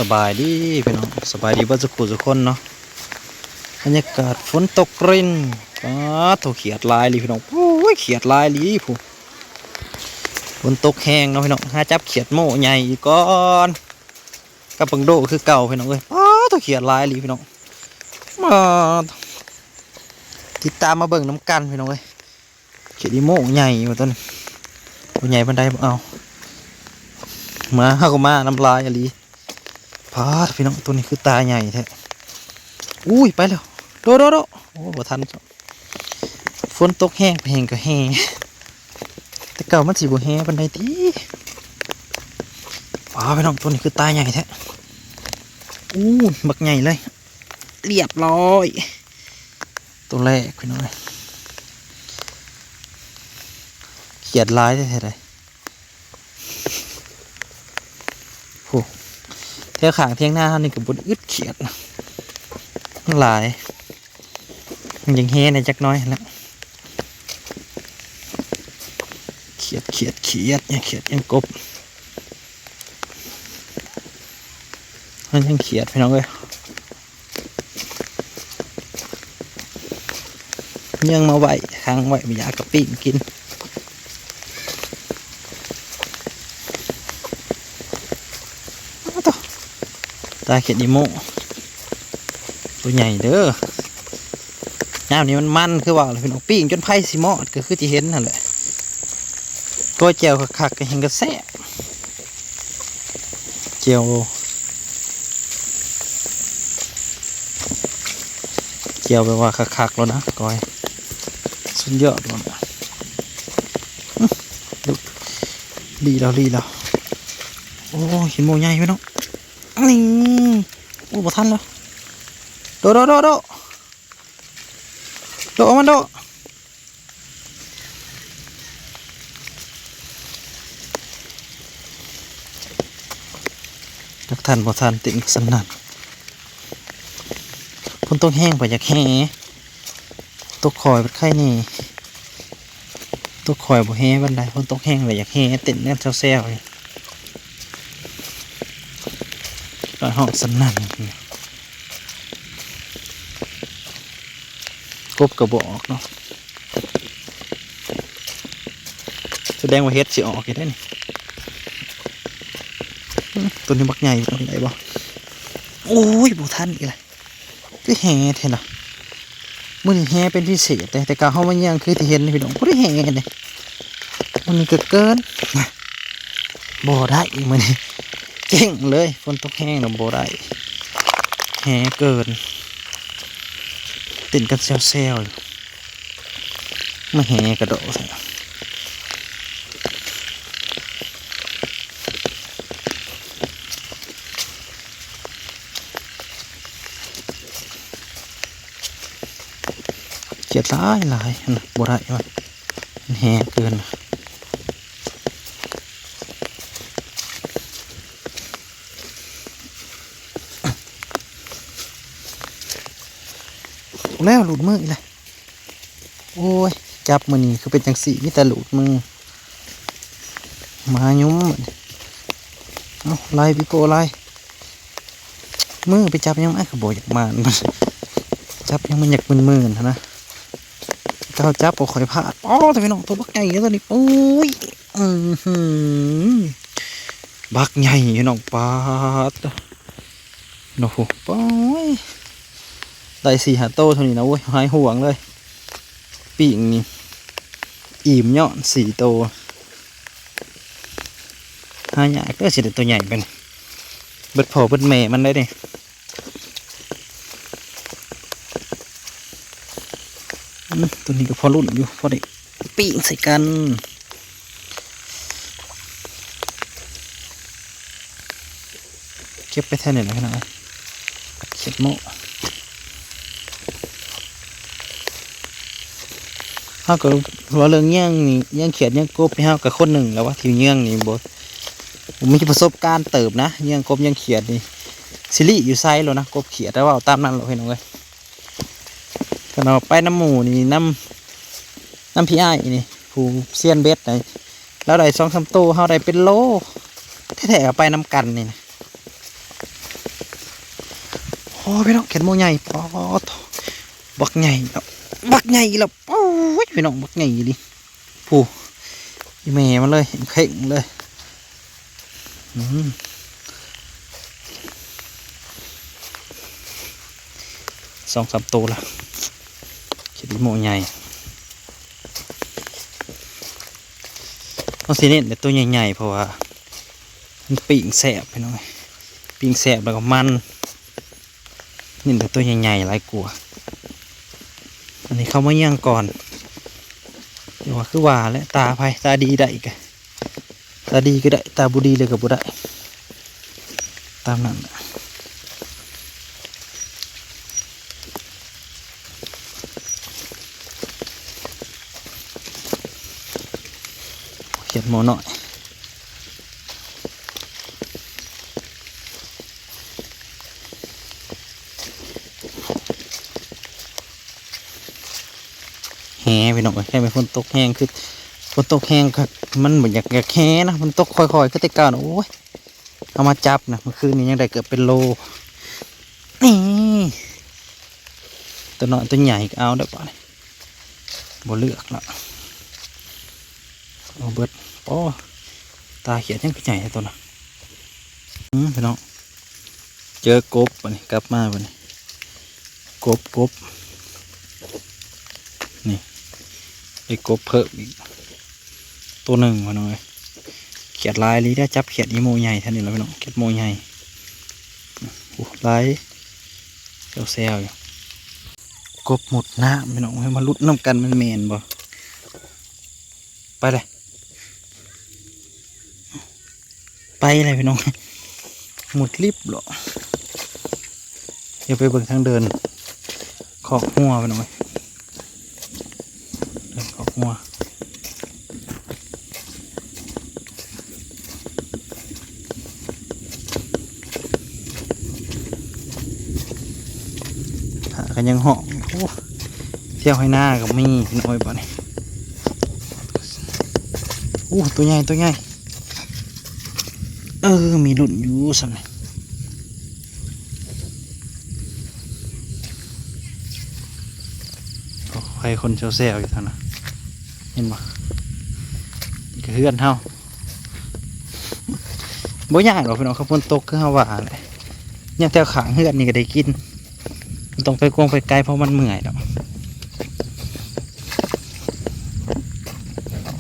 สบายดีพี่น้องสบายดีบ้านสุขุสุคนเนาะบรรยากาศฝนตกรินถูกเขียดลายเลยพี่น้องโอ้ยเขียดลายลีผู้ฝนตกแห้งเนาะพี่น้องหาจับเขียดโม่ใหญ่ก่อนกับปังโดคือเก่าพี่น้องเอ้ยถูกเขียดลายลีพี่น้องมาติดตามมาเบิ่งน้ำกันพี่น้องเอ้ยเขียดอีโม่ใหญ่มาต้นตัวใหญ่บันไดเอามาห้าก็มาน้ำลายอะไรพาดพี่น้องตัวนี้คือตาใหญ่แท้อุ้ยไปแล้วโดโอ้บ่ทันฝนตกแห้งไปแห้งก็แห้งแต่เก่ามันสิบ่แห้งบันไดตีพาพี่น้องตัวนี้คือตาใหญ่แท้บักใหญ่เลยเรียบร้อยตัวแรกพี่น้องเขียดลายแท้ๆเลยเที่ยวขางเที่ยงหน้านี่กับบนอึดเขียดหลายมันยังเฮในจักน้อยแล้วเขียดยังเขียดยังกบมันยังเขียดพี่น้องเลยยังมาไหวค้างไหวไม่อยากกระปิ้งกินตาเขียดอีโมตัวใหญ่เด้อน้ำนี้มันคือว่าเลยพี่น้องปิ้งจนไผ่สิมอดก็คือที่เห็นนั่นแหละตัวเจียวคักๆก็เห็นกระแสเจียวแปลว่าคักๆแล้วนะก้อยสุดยอดเลยดีแล้วโอ้เห็นโมใหญ่ไหมน้องนี่โอ้บ่ทันแล้วโดมันโดจักทันบ่ทันติ่งสนั่นคนต้องแห้งไปจากแห้ตกคอยเป็นไข่นี่ตกคอยบ่แห้บันไดคนต้องแห้งไปจากแห้ติ่งแน่นแซวๆก็ห้องสนั่นกบกระบอกเนาะแสดงว่าเฮ็ดสิออกได้นี่ตัวนี้บักใหญ่ตัวไหนบ่โอ้ยบ่ทันอีกเลยคือแห่เท่น่ะมื้อนี้แห่เป็นพิเศษแต่กะเฮามันยังคือที่เห็นพี่น้องบ่ได้แห่เลยมื้อนี้เกินบ่ได้อีกมื้อนี้เก่งเลยฝนตกแห้งแล้วบ่ได้แห่เกินติ่นกันแซวๆมาแห่กระโดดเกียดหลายนะบ่ได้มันแห่เกินแล้วหลุดมืออีกเลยโอ้ยจับมือนี่คือเป็นจังสีมิแต่หลุดมือมายุ่มเอาไล่พี่โก้ไล่มือไปจับยังไงขบอยอยากมาจับยังมันอยากมือนะก้าวจับปล่อยพลาดแต่พี่น้องตัวบักใหญ่แล้วตอนนี้โอ้ยบักใหญ่พี่น้องปาดโอ้โหป้อยได้4-5 โตเท่านี้นะเว้ยหายห่วงเลยปีกนี่อิ่มยอด4 โตหายากก็สิได้ตัวใหญ่เป็นเบิดพอเบิดแม่มันได้ดิตัวนี้ก็พอรุ่นอยู่พอได้ปีกใส่กันเก็บไปแท่ไหนนะพี่น้องเข็ดโม่เขาก็ว่าเรื่องเงี้ยงนี่เงี้ยงเขียดเงี้ยงกบไปเขากับคนหนึ่งแล้วว่าที่เงี้ยงนี่บดผมมีประสบการณ์เติบนะเงี้ยงกบเงี้ยงเขียดนี่ซิลี่อยู่ไซส์แล้วนะกบเขียดแต่ว่าตามนั้นเราเห็นเลยขณะไปน้ำหมูนี่น้ำพี่ไอ้นี่ผู้เซียนเบ็ดไหนแล้วได้2-3 ตัวเขาได้เป็นโลแท้ๆไปน้ำกันนี่นะ พี่น้องเขียนโมใหญ่ปอบักใหญ่แล้วบักใหญ่แล้วโอ้ยพี่น้องบักใหญ่ดิผู้แม่มันเลยเข่งเลย2-3 ตัวละเขียนโมใหญ่ต้องสีเน้นแต่ตัวใหญ่ๆเพราะว่ามันปิ่งแสบพี่น้องปิ่งแสบแล้วก็มันนี่แต่ตัวใหญ่ๆหลายกลัวอันนี้เขามาย่างก่อนเดี๋ยวว่าคือว่าและตาไฟตาดีได้อีกตาดีก็ได้ตาบุดีเลยกับบุได้ตามนั้นเขียนโมหน่อยแห่ไปหน่อยแค่เป็นฝนตกแห้งคือฝนตกแห้งก็มันเหมือนอยากแห่นะมันตกค่อยๆก็ติกาโอ้ยเอามาจับนะเมื่อคืนนี้ยังได้เกือบเป็นโลนี่ตัวน้อยตัวใหญ่ก็เอาได้ป่ะบ่เลือกละเอาเบิดโอ้ตาเขียนยังใหญ่ตัวน่ะพี่น้องเจอกบป่ะนี่กลับมาป่ะนี่กบนี่ไอ้กบเพิ่มอีกตัวหนึ่งมาหน่อยเขียดลายนี้ได้จับเขียดอีโมใหญ่ท่านนี่แล้วพี่น้องเขียดโมใหญ่ลายเซลอยู่กบหมดน้ำพี่น้องให้มาลุ้นน้ำกันมันเมนบ่ไปเลยไปเลยพี่น้องหมดลิบหรอเดี๋ยวไปเบิ่งทางเดินขอกหัวไปหน่อยเดินขอกหัวกันยังห่อเที่ยวให้หน้ากับมีน้อยบ่เนี่ยตัวใหญ่มีหลุดอยู่สักหน่อยใครคนเซลอยู่ท่านนะเห็นบ่นี่ก็เฮือนเฮาบ่ยากหรอกพี่น้องเขาฝนตกคือเฮาว่าแหละยังแถวขางเฮือนนี่ก็ได้กินต้องไปกวงไปไกลเพราะมันเมื่อยแล้ว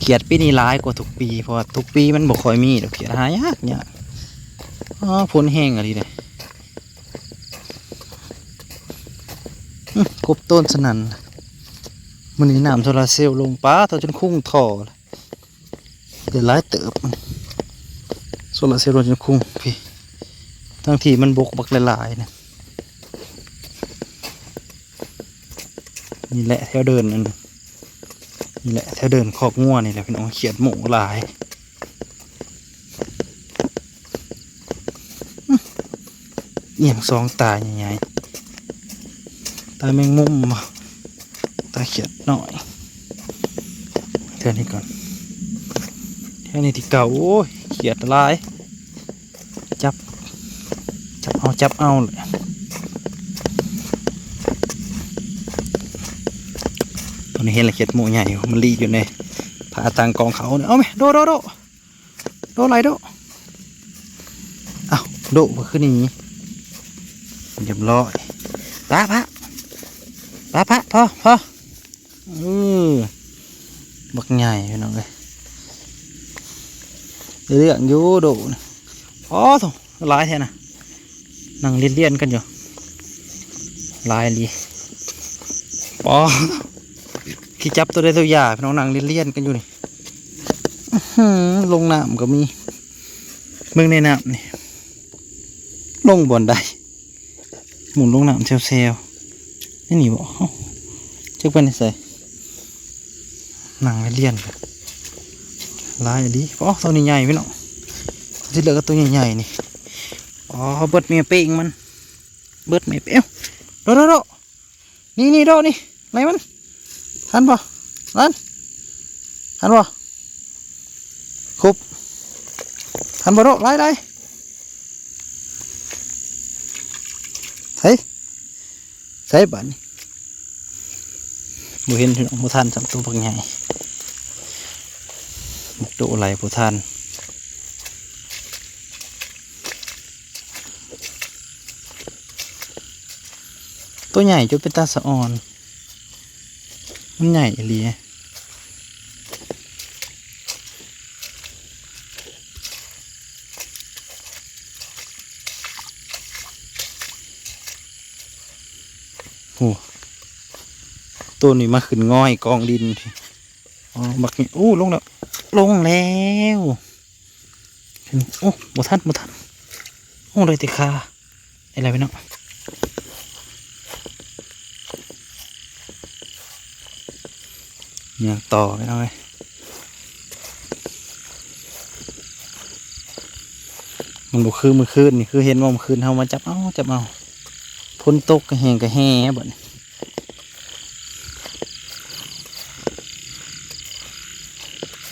เขียดปีนี้ร้ายกว่าทุกปีเพราะทุกปีมันบ่ค่อยมีดอกเขียดหายากเนี่ยฝนแห้งอะไรเลยกบต้นสนั่นมันนี่น้ำโซลาเซลล์ลงป้าตัวจนคุ้งท่อเดี๋ยวร้ายเติบโซลาเซลล์ลงจนคุ้งพี่ทั้งที่มันบกบักหลายๆนะนี่แหละแถวเดินนั่นนี่แหละแถวเดินขอกงัวนี่แหละพี่น้องเขียดหมูหลายเอียงสองตาใหญ่ๆตาแมงมุมตาเขียดหน่อยเท่านี้ก่อนเท่านี้ที่เก่าโอ้ยเขียดลายจับเอาเลยตอนนี้เห็นละเขียดหมูใหญ่มันรีอยู่ในผาต่างกองเขาเนี่ยเอาไหมโดอะไรโดเอาโดมาขึ้นนี้เรียบร้อยพระพอบักใหญ่พี่น้องเลยเรื่องยูโดถูกลายแท้นะนั่งเลี่ยนกันอยู่ลายดีขี้จับตัวได้ตัวใหญ่พี่น้องนั่งเลี่ยนกันอยู่นี่ลงน้ำก็มีเมืองในน้ำนี่ลงบ่อนได้หมุนลงน้ำเซลนี่หนีบ่เช็คเป็นใส่หนังเลี่ยนลายดีตัวนี้ใหญ่พี่น้องที่เหลือก็ตัวใหญ่ๆนี่เบิดเมียเป้งมันเบิดเมียเป้งโดนี่โดนี่อะไรมันทันป่ะทันป่ะคุบทันป่ะโดไล่เฮ้ย ใส่บัดนี่บ่เห็นพี่น้องบ่ทันสัมตัวบักใหญ่โตไหลบ่ทันตัวใหญ่จนเป็นตาสะอ่อนมันใหญ่อีหลีโอ้ตัวนี้มาขึ้นง่อยกองดินอ๋อบักนี่โอ้ลงแล้วลงแล้วโอ้บ่ทันโอ้เลยติคาอะไรไปเนาะยังต่อไปหน่อยมันบุคือมือคืนนี่คือเห็นว่ามือคืนเขามาจับเอาพ้นตกกระแหงบ่เนี่ย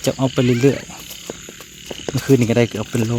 จับเอาไปเรื่อยๆมือคืนนี่ก็ได้เกือบเป็นโล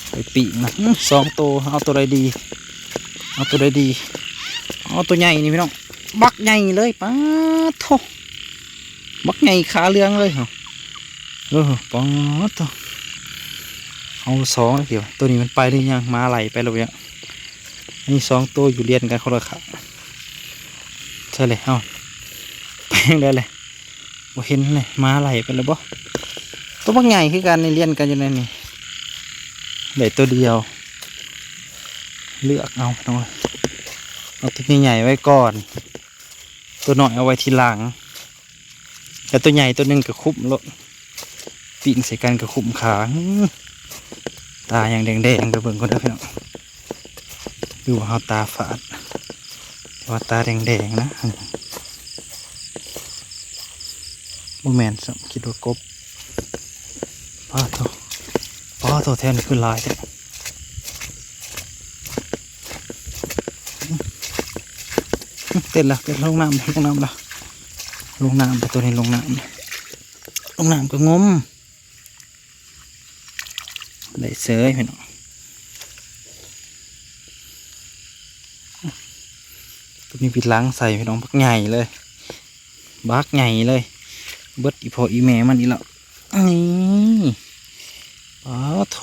ไปปีกนะ2 ตัวเอาตัวใดดีเอาตัวใหญ่นี่พี่น้องบักใหญ่เลยป้าโถบักใหญ่ขาเรืองเลยเหรอป้าโถเอา2เดี๋ยวตัวนี้มันไปหรือยังมาไหลไปแล้วเนี่ยนี่2 ตัวอยู่เรียนกันคนละขาใช่เลยเอาไปยังได้เลยบ่เห็นเลยมาไหลไปแล้วบ่ตัวบักใหญ่คือกันในเรียนกันอยู่ในนี่เหลือตัวเดียวเลือกเอาหน่อยเอาตัวใหญ่ไว้ก่อนตัวน้อยเอาไว้ทีหลังแต่ตัวใหญ่ตัวหนึ่งก็คุ้มรถปีนใส่กันก็คุ้มขาตาอย่างแดงๆไปเบิ่งคนเด้อพี่น้องดูว่าตาฝาดว่าตาแดงๆนะโมแมนสัมคิดว่ากบป้าโตแทนคือลายเต้นละเต้นลงน้ำละลงน้ำไปตัวนี้ลงน้ำก็งมได้เสยพี่น้องตัวนี้ปิดล้างใส่พี่น้องบักใหญ่เลยเบิดอีพออีแม่มันอีแล้วนี่ป้าโถ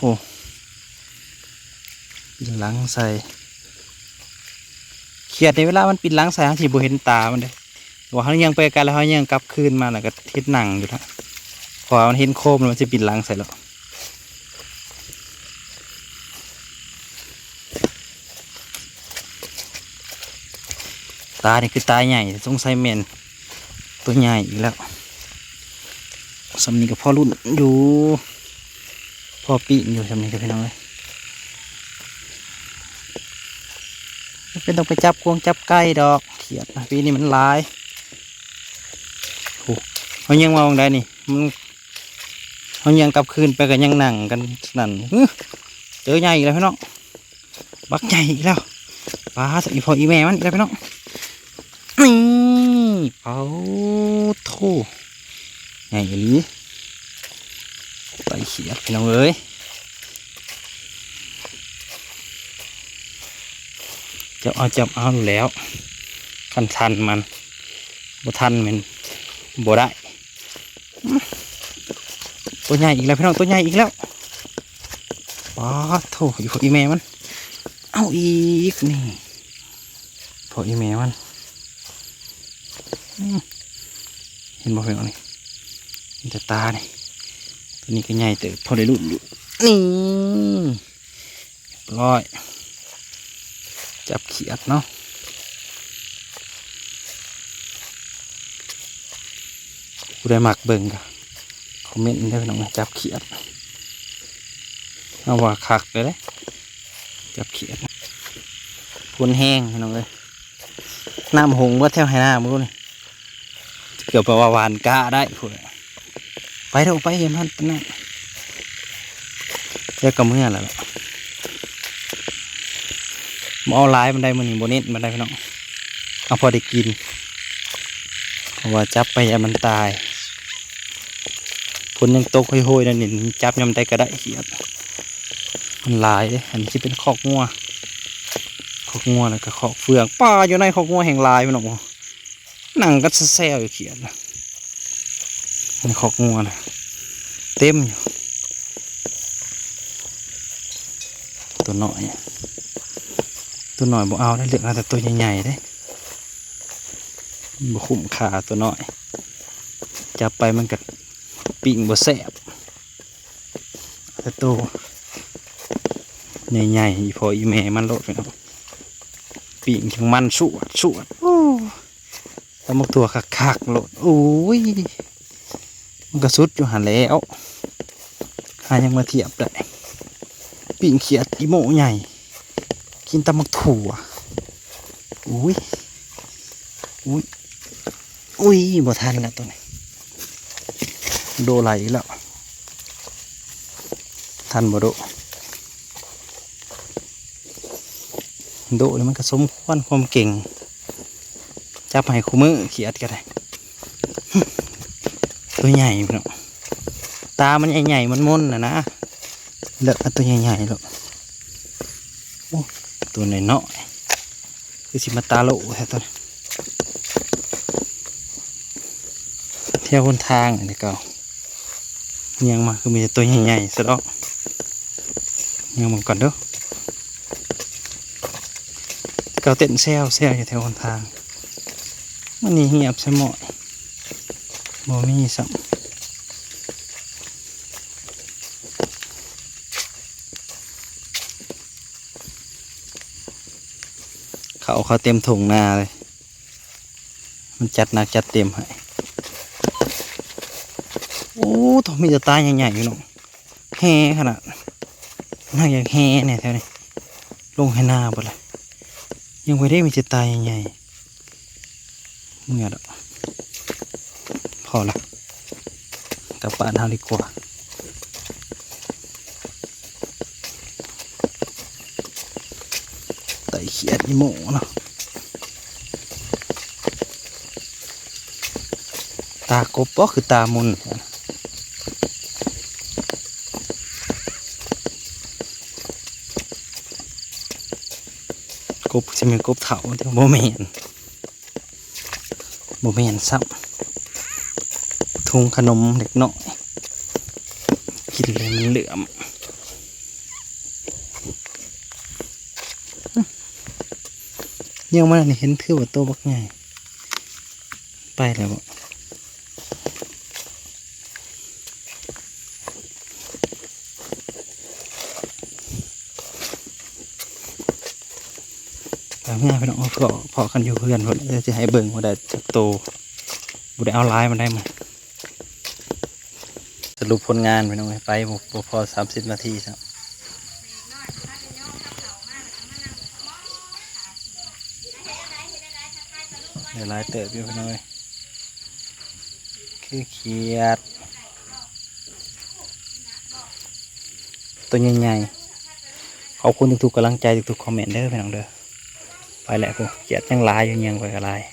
ปิดล้างใส่เขียดในเวลามันปิดล้างใส่ทั้งที่บ่เห็นตามันเลยว่าเขายังไปกันแล้วเขายังกลับคืนมาแล้วก็ทิศหนังอยู่ทั้งพอมันเห็นโคมมันจะปิดล้างใส่แล้วตานี่คือตาใหญ่สงสัยเมนตัวใหญ่อีกแล้วสำนีกับพ่อรุ่นอยู่พ่อปีอยู่สำนีกับพี่น้องเลยเป็นต้องไปจับกวงจับไก่ดอกเขียดปีนี้มันลายโอ้เขายังมองได้นี่มันเขายังกลับคืนไปกันยังหนังกันนั่นเจอใหญ่อีกแล้วพี่น้องบักใหญ่อีกแล้วปลาสักอีพออีแม่มันอีกแล้วพี่น้องนี่เผาโถใหญ่อย่างนี้ไตเขียดพี่น้องเอ้ยจับเอาอยู่แล้วทันมันบ่ทันมันบ่ได้ตัวใหญ่อีกแล้วพี่น้องตัวใหญ่อีกแล้วป้าโถอยู่พออีแม่มันเอาอีกนี่พออีแม่มันเห็นบ่เพียงนี่มันจะตาเนี่ยตัวนี้ก็ใหญ่แต่พอได้รุ่นอยู่นี่ร้อยจับเขียดเนาะกูได้หมักเบิ่งกะคอมเมนต์ได้พี่น้องจับเขียดเอาว่าคักเลยจับเขียดพูนแห้งพี่น้องเลยน้ำหงว่าแถวไหน้ามึงรู้นี่เกือบประวานกะได้พูดไปเถอะไปเห็นมันเป็นไงเจ้ากระเมื่อแล้วเอาลายมันได้มันโบเน็ตมันได้พี่น้องเอาพอได้กินเพราะว่าจับไปมันตายผลยังตกห้อยๆนั่นนี่จับยำได้ก็ได้เขียดมันลายเลยอันนี้จะเป็นคอกงัวค อกงัวแล้วก็ขอกเฟืองป้าอยู่ในขอกงัวแห่งลายพี่น้องนั่งก็แซ่อยู่เขียนนะในขอกงัวนะเต็มอยู่ตัวน้อยบ่เอาได้เลือกเอาแต่ตัวใหญ่ๆได้บ่คุ้มค่าตัวน้อยจับไปมันก็ปิ้งบ่แซ่บแต่ตัวใหญ่ๆอีพออีแม่มันโลดไปเนาะปิ้งจังมันสวดโอ้แล้วมันตัวคักๆโลดโอ้ยมันก็สุดอยู่หันแล้วหายังมาเทียบได้ปิ้งเขียดอีโมใหญ่กินตำมักถั่วอุ้ยบ่ทันแล้วตัวนี้โดไหลแล้วทันบ่โดแล้วมันก็สมควรความเก่งจับให้คู่มือเขียดก็ได้ตัวใหญ่เนาะตามันใหญ่ๆมันม่นนะเลือกตัวใหญ่ๆหรอกตัวน้อยคือสิมาตาโลแท้ตัวเที่ยวคนทางอันนี้ก็ยังมาคือมีแต่ตัวใหญ่ๆซะแล้วยังมันก่อนเด้อเกาเต้นแซวอยู่แถวคนทางมันนี่เงียบใช่หมอยบ่มีสัมเขาเต็มถุงนาเลยมันจัดหนักจัดเต็มให้โอ้ต้องมีแต่ตาใหญ่ๆอยู่น้องแห่ขนาดน่าอย่างแห่เนี่ยแถวนี้ลงให้หน้าหมดเลยยังไม่ได้มีแต่ตาใหญ่ๆเมื่อดอกพอละกลับบ้านเฮาดีกว่าไต่เขียดอีโมเนาะตากบก็คือตามุนกบจะเป็นกบเถาแต่โมเมนซ้ำทุงขนมเล็กน้อยกินเลยมันเหลือมยังไม่เห็นเพื่อว่าโตบักใหญ่ไปแล้วบ่แบบง่ายไปน้องก็พอกันอยู่เพื่อนพอจะให้เบิ่งว่าได้โตบุได้เอาไลน์มันได้ไหมสรุปผลงานไปน้องไปพอ30 นาทีครับเดี๋ยวไลน์เติบอยู่ไปน้องคือเขียดตัวใหญ่ๆขอบคุณทุกๆกำลังใจทุกๆคอมเมนต์เด้อพี่น้องเด้อไปแหละกูเขียดยังไลน์ยังไปกับไลน์